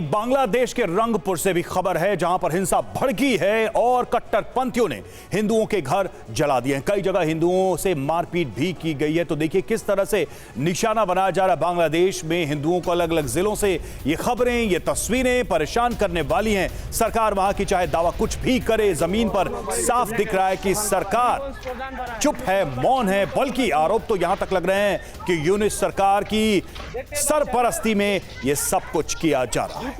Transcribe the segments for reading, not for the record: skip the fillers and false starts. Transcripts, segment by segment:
बांग्लादेश के रंगपुर से भी खबर है, जहां पर हिंसा भड़की है और कट्टरपंथियों ने हिंदुओं के घर जला दिए हैं। कई जगह हिंदुओं से मारपीट भी की गई है। तो देखिए किस तरह से निशाना बनाया जा रहा है बांग्लादेश में हिंदुओं को। अलग अलग जिलों से ये खबरें, ये तस्वीरें परेशान करने वाली हैं। सरकार वहां की चाहे दावा कुछ भी करे, जमीन पर साफ दिख रहा है कि सरकार चुप है, मौन है। बल्कि आरोप तो यहां तक लग रहे हैं कि यूनिट सरकार की सरपरस्ती में यह सब कुछ किया जा रहा है।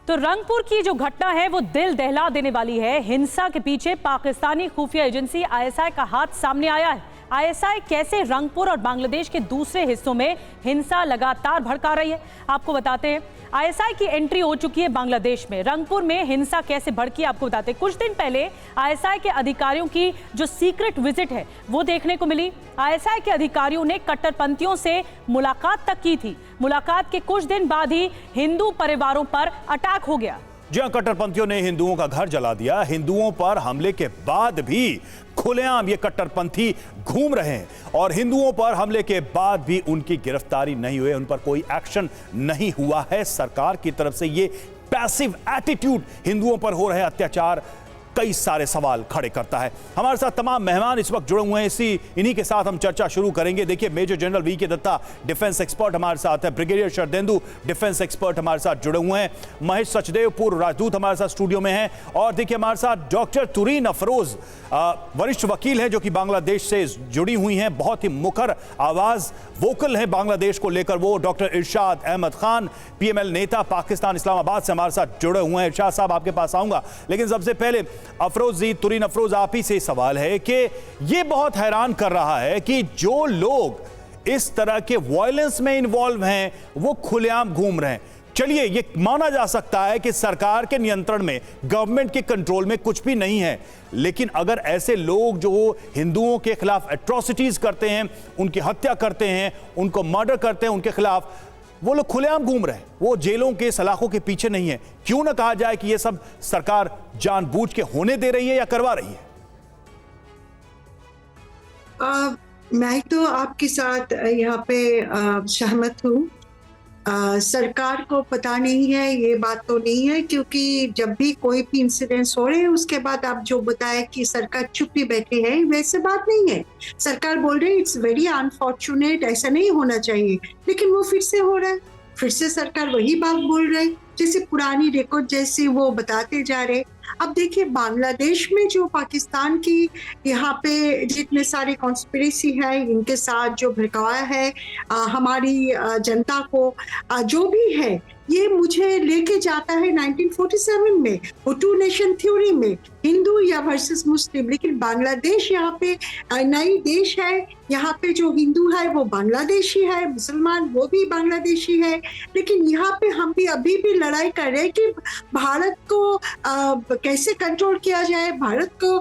तो रंगपुर की जो घटना है वो दिल दहला देने वाली है। हिंसा के पीछे पाकिस्तानी खुफिया एजेंसी आईएसआई का हाथ सामने आया है। आईएसआई कैसे रंगपुर और बांग्लादेश के दूसरे हिस्सों में हिंसा लगातार भड़का रही है, आपको बताते हैं। आईएसआई की एंट्री हो चुकी है बांग्लादेश में। रंगपुर में हिंसा कैसे भड़की आपको बताते हैं। कुछ दिन पहले आईएसआई के अधिकारियों की जो सीक्रेट विजिट है वो देखने को मिली। आईएसआई के अधिकारियों ने कट्टरपंथियों से मुलाकात तक की थी। मुलाकात के कुछ दिन बाद ही हिंदू परिवारों पर अटैक हो गया। जी हां, कट्टरपंथियों ने हिंदुओं का घर जला दिया। हिंदुओं पर हमले के बाद भी खुलेआम ये कट्टरपंथी घूम रहे हैं और हिंदुओं पर हमले के बाद भी उनकी गिरफ्तारी नहीं हुई, उन पर कोई एक्शन नहीं हुआ है सरकार की तरफ से। ये पैसिव एटीट्यूड हिंदुओं पर हो रहे अत्याचार कई सारे सवाल खड़े करता है। हमारे साथ तमाम मेहमान इस वक्त जुड़े हुए हैं। इन्हीं के साथ हम चर्चा शुरू करेंगे। देखिए, major general VK Datta defence expert हमारे साथ है, ब्रिगेडियर शरदेंदु डिफेंस एक्सपर्ट हमारे साथ जुड़े हुए हैं, महेश सचदेव पूर्व राजदूत हमारे साथ स्टूडियो में हैं, और देखिए हमारे साथ डॉक्टर तुरीन अफरोज वरिष्ठ वकील हैं जो कि बांग्लादेश से जुड़ी हुई हैं, बहुत ही मुखर आवाज वोकल है बांग्लादेश को लेकर वो। डॉक्टर इरशाद अहमद खान पीएमएल नेता पाकिस्तान इस्लामाबाद से हमारे साथ जुड़े हुए हैं। इरशाद साहब आपके पास आऊंगा, लेकिन सबसे पहले अफरोज जी, तुरीन अफरोज, आप ही से सवाल है कि ये बहुत हैरान कर रहा है कि जो लोग इस तरह के वायलेंस में इन्वॉल्व हैं वो खुलेआम घूम रहे हैं। चलिए, ये माना जा सकता है कि सरकार के नियंत्रण में, गवर्नमेंट के कंट्रोल में कुछ भी नहीं है, लेकिन अगर ऐसे लोग जो हिंदुओं के खिलाफ एट्रोसिटीज करते हैं, उनकी हत्या करते हैं, उनको मर्डर करते हैं, उनके खिलाफ वो लोग खुलेआम घूम रहे हैं, वो जेलों के सलाखों के पीछे नहीं है, क्यों ना कहा जाए कि ये सब सरकार जानबूझ के होने दे रही है या करवा रही है? मैं तो आपके साथ यहाँ पे सहमत हूँ। सरकार को पता नहीं है, ये बात तो नहीं है, क्योंकि जब भी कोई भी इंसिडेंट्स हो रहे हैं उसके बाद आप जो बताया कि सरकार चुप ही बैठे हैं, वैसे बात नहीं है। सरकार बोल रही है इट्स वेरी अनफॉर्चुनेट, ऐसा नहीं होना चाहिए, लेकिन वो फिर से हो रहा है। फिर से सरकार वही बात बोल रही, जैसे पुरानी रिकॉर्ड जैसे वो बताते जा रहे। अब देखिए, बांग्लादेश में जो पाकिस्तान की यहाँ पे जितने सारे कॉन्स्पिरेसी है, इनके साथ जो भड़काया है हमारी जनता को, जो भी है, ये मुझे लेके जाता है 1947 में हुटू नेशन थ्योरी में, हिंदू या वर्सेस मुस्लिम। लेकिन बांग्लादेश यहाँ पे नई देश है, यहाँ पे जो हिंदू है वो बांग्लादेशी है, मुसलमान वो भी बांग्लादेशी है। लेकिन यहाँ पे हम भी अभी भी लड़ाई कर रहे हैं कि भारत को कैसे कंट्रोल किया जाए, भारत को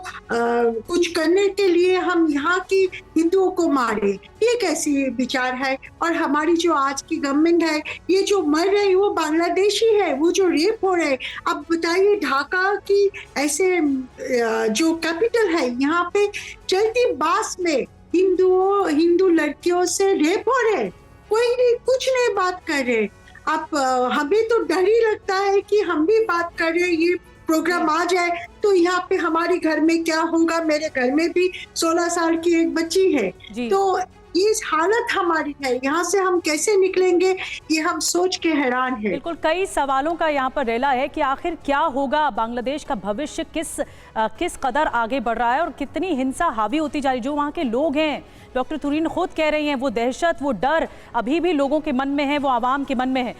कुछ करने के लिए हम यहाँ की हिंदुओं को मारे। ये कैसी विचार है? और हमारी जो आज की गवर्नमेंट है, ये जो मर रही वो बांग्लादेशी है, वो जो रेप हो रहे। अब बताइए, ढाका की ऐसे जो कैपिटल है, यहाँ पे चलती बस में हिंदू लड़कियों से रेप हो रहे, कोई नहीं, कुछ नहीं बात कर रहे। अब हमें तो डर ही लगता है कि हम भी बात कर रहे, ये प्रोग्राम आ जाए तो यहाँ पे हमारे घर में क्या होगा। मेरे घर में भी 16 साल की एक बच्ची है, तो ये हालत हमारी है, यहाँ से हम कैसे निकलेंगे ये हम सोच के हैरान हैं। बिल्कुल, कई सवालों का यहाँ पर रेला है कि आखिर क्या होगा, बांग्लादेश का भविष्य किस कदर आगे बढ़ रहा है और कितनी हिंसा हावी होती जा रही है। जो वहाँ के लोग हैं, डॉक्टर तुरीन खुद कह रही हैं, वो दहशत, वो डर अभी भी लोगों के मन में है, वो आवाम के मन में है।